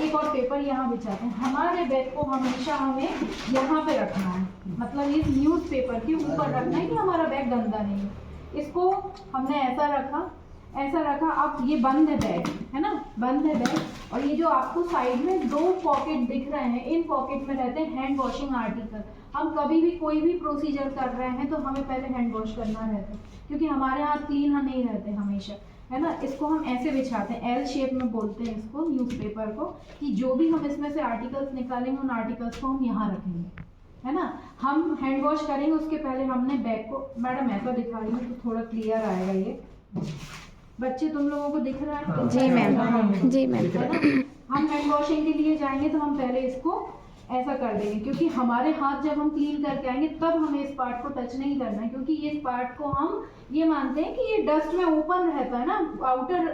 एक और पेपर यहाँ बिछाते हैं। हमारे बैग को हमेशा हमें यहाँ पे रखना है, मतलब इस न्यूज़पेपर के ऊपर रखना है कि हमारा बैग गंदा नहीं है। इसको हमने ऐसा रखा। अब ये बंद है बैग, है ना, बंद है बैग। और ये जो आपको साइड में 2 पॉकेट दिख रहे हैं, इन पॉकेट में रहते हैं हैंड वॉशिंग आर्टिकल। हम कभी भी कोई भी प्रोसीजर कर रहे हैं तो हमें पहले हैंड वॉश करना रहता है, क्योंकि हमारे हाथ क्लीन नहीं रहते हमेशा, है ना। इसको हम ऐसे बिछाते हैं, एल शेप में बोलते हैं इसको, न्यूज़पेपर को, कि जो भी हम इसमें से आर्टिकल्स निकालेंगे उन आर्टिकल्स को हम यहाँ रखेंगे, है ना। हम हैंड वॉश करेंगे उसके पहले हमने बैग को, मैडम ऐसा दिखा रही हूँ तो थोड़ा क्लियर आएगा ये। बच्चे तुम लोगों को दिख रहा है? जी मैम, जी मैम। हम हैंड वॉशिंग के लिए जाएंगे तो हम पहले इसको ऐसा कर देंगे, क्योंकि हमारे हाथ जब हम क्लीन करके आएंगे तब हमें इस पार्ट को टच नहीं करना है, क्योंकि ये पार्ट को हम ये मानते हैं कि ये डस्ट में ओपन रहता है ना,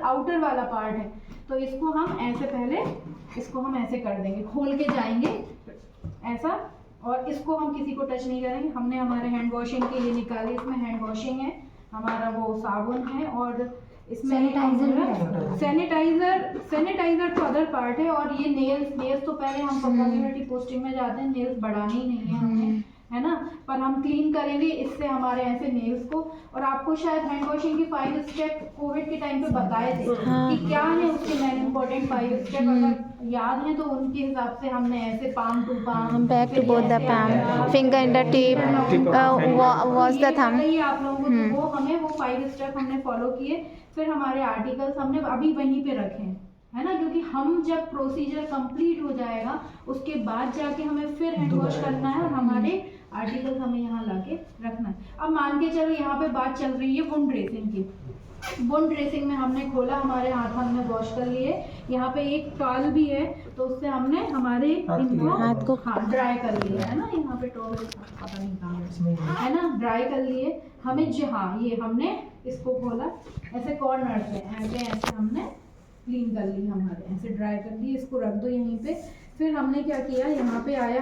आउटर वाला पार्ट है। तो इसको हम ऐसे पहले इसको हम ऐसे कर देंगे, खोल के जाएंगे ऐसा, और इसको हम किसी को टच नहीं करेंगे। हमने हमारे हैंड वॉशिंग के लिए निकाले, इसमें हैंड वॉशिंग है, हमारा वो साबुन है, और इसमें सैनिटाइजर तो अदर पार्ट है। और ये नेल्स तो पहले हम कम्युनिटी पोस्टिंग में जाते हैं, नेल्स बढ़ानी ही नहीं है हमें, है ना, पर हम क्लीन करेंगे इससे हमारे ऐसे नेल्स को। और आपको शायद हैंड वॉशिंग की 5 स्टेप कोविड के टाइम पे बताए थे कि क्या है उसके मेन इंपॉर्टेंट 5 स्टेप, अगर याद है तो उनके हिसाब से हमने ऐसे palm to palm, back to both the palm, finger in the tip, wash the thumb, आप लोगों को वो हमें वो 5 स्टेप हमने फॉलो किए। फिर हमारे आर्टिकल्स हमने अभी वहीं पे रखे हैं, है ना, क्योंकि हम जब प्रोसीजर कंप्लीट हो जाएगा उसके बाद जाके हमें फिर हैंड वॉश करना है और हमारे आर्टिकल्स हमें यहाँ लाके रखना है। अब मान के चलो यहाँ पे बात चल रही है वुंड ड्रेसिंग की। वुंड ड्रेसिंग में हमने खोला, हमारे हाथ हमने वॉश कर लिए, यहाँ पे एक टॉवल भी है तो उससे हमने हमारे हाथ को ड्राई कर लिया, है ना, यहाँ पे टॉवल पता नहीं कहाँ है ना, ड्राई कर लिए हमें जो, हाँ ये हमने इसको खोला ऐसे कॉर्नर से ऐसे हमने क्लीन कर ली, हमारे ऐसे ड्राई कर ली, इसको रख दो यहीं पे। फिर हमने क्या किया, यहाँ पे आया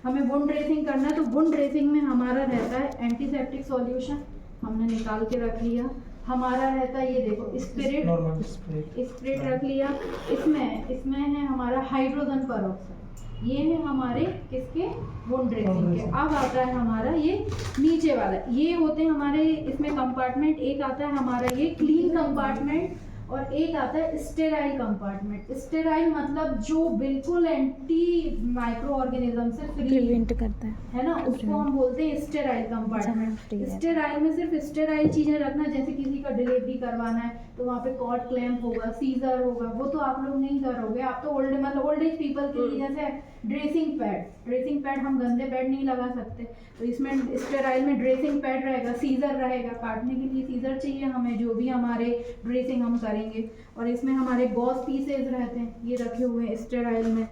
हमें वुंड ड्रेसिंग करना है, तो वुंड ड्रेसिंग में हमारा रहता है एंटीसेप्टिक सॉल्यूशन, हमने निकाल के रख लिया। हमारा रहता है ये देखो स्प्रिट रख लिया। इसमें है हमारा हाइड्रोजन परऑक्साइड, ये है हमारे किसके, वुंड ड्रेसिंग के। अब आता है हमारा ये नीचे वाला, ये होते हैं हमारे इसमें कंपार्टमेंट, एक आता है हमारा ये क्लीन कंपार्टमेंट और एक आता है स्टेराइल कंपार्टमेंट। स्टेराइल मतलब जो बिल्कुल एंटी माइक्रो ऑर्गेनिज्म से प्रिवेंट करता है ना, उसको हम बोलते हैं स्टेराइल कंपार्टमेंट। स्टेराइल में सिर्फ स्टेराइल चीजें रखना, जैसे किसी का डिलीवरी करवाना है तो वहाँ पे कॉर्ड क्लैंप होगा, सीजर होगा, वो तो आप लोग नहीं करोगे, आप तो ओल्ड एज पीपल के लिए जैसे ड्रेसिंग पैड हम गंदे पैड नहीं लगा सकते, तो इसमें स्टेराइल में ड्रेसिंग पैड रहेगा, सीजर रहेगा, काटने के लिए सीजर चाहिए हमें, जो भी हमारे ड्रेसिंग हम करेंगे। और इसमें हमारे गॉज पीसेज रहते हैं, ये रखे हुए हैं स्टेराइल में,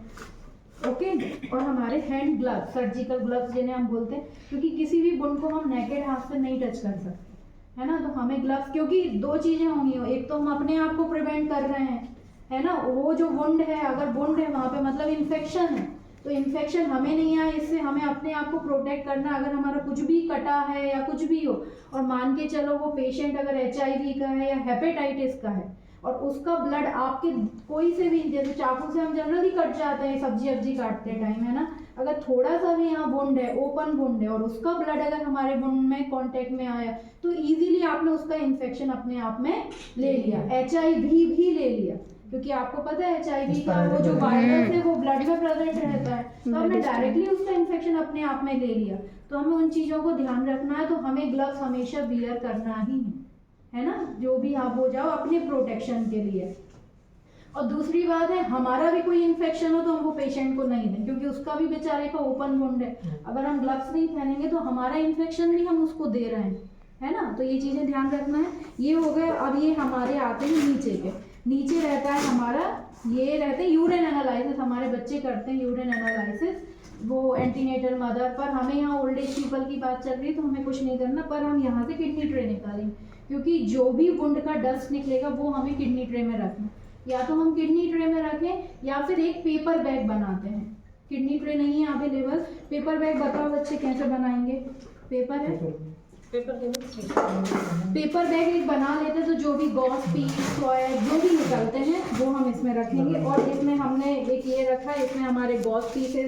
ओके। और हमारे हैंड ग्लव्स, सर्जिकल ग्लव्स जिन्हें हम बोलते हैं, क्योंकि किसी भी वुंड को हम नेकेड हाथ से नहीं टच कर सकते, है ना, तो हमें ग्लव्स, क्योंकि 2 चीजें होंगी, एक तो हम अपने आप को प्रिवेंट कर रहे हैं, है ना, वो जो वुंड है, अगर वुंड है वहाँ पे मतलब इन्फेक्शन है, तो इन्फेक्शन हमें नहीं आए, इससे हमें अपने आप को प्रोटेक्ट करना। अगर हमारा कुछ भी कटा है या कुछ भी हो, और मान के चलो वो पेशेंट अगर HIV का है या हेपेटाइटिस का है और उसका ब्लड आपके कोई से भी, जैसे चाकू से हम जनरली कट जाते हैं सब्जी काटते टाइम, है ना, अगर थोड़ा सा भी यहाँ वुंड है, ओपन वुंड है, और उसका ब्लड अगर हमारे वुंड में कांटेक्ट में आया तो इजीली आपने उसका इन्फेक्शन अपने आप में ले लिया, HIV भी ले लिया, क्योंकि आपको पता है HIV का वो जो वायरस है वो ब्लड में प्रेजेंट रहता है, तो हमने डायरेक्टली उसका इन्फेक्शन अपने आप में ले लिया। तो हमें उन चीज़ों को ध्यान रखना है, तो हमें ग्लव्स हमेशा वियर करना ही है ना, जो भी आप हो जाओ अपने प्रोटेक्शन के लिए। और दूसरी बात है, हमारा भी कोई इन्फेक्शन हो तो हम वो पेशेंट को नहीं दें, क्योंकि उसका भी बेचारे का ओपन वुंड है, अगर हम ग्लव्स नहीं पहनेंगे तो हमारा इन्फेक्शन भी हम उसको दे रहे हैं, है ना, तो ये चीज़ें ध्यान रखना है। ये हो गए। अब ये हमारे आते हैं नीचे के, नीचे रहता है हमारा, ये रहते हैं यूरिन एनालिसिस, हमारे बच्चे करते हैं यूरिन एनालिसिस, वो एंटीनेटल मदर, पर हमें यहाँ ओल्ड एज पीपल की बात चल रही है तो हमें कुछ नहीं करना, पर हम यहाँ से किडनी ट्रे निकालेंगे, क्योंकि जो भी वुंड का डस्ट निकलेगा वो हमें किडनी ट्रे में रखना, या तो हम किडनी ट्रे में रखें या फिर एक पेपर बैग बनाते हैं। किडनी ट्रे नहीं है अवेलेबल, पेपर बैग बताओ बच्चे कैसे बनाएंगे। पेपर है, पेपर बैग एक बना लेते हैं, तो जो भी गॉस पीस सॉयल जो भी निकलते हैं वो हम इसमें रखेंगे, और इसमें हमने एक रखा है, इसमें हमारे गॉज पीसेस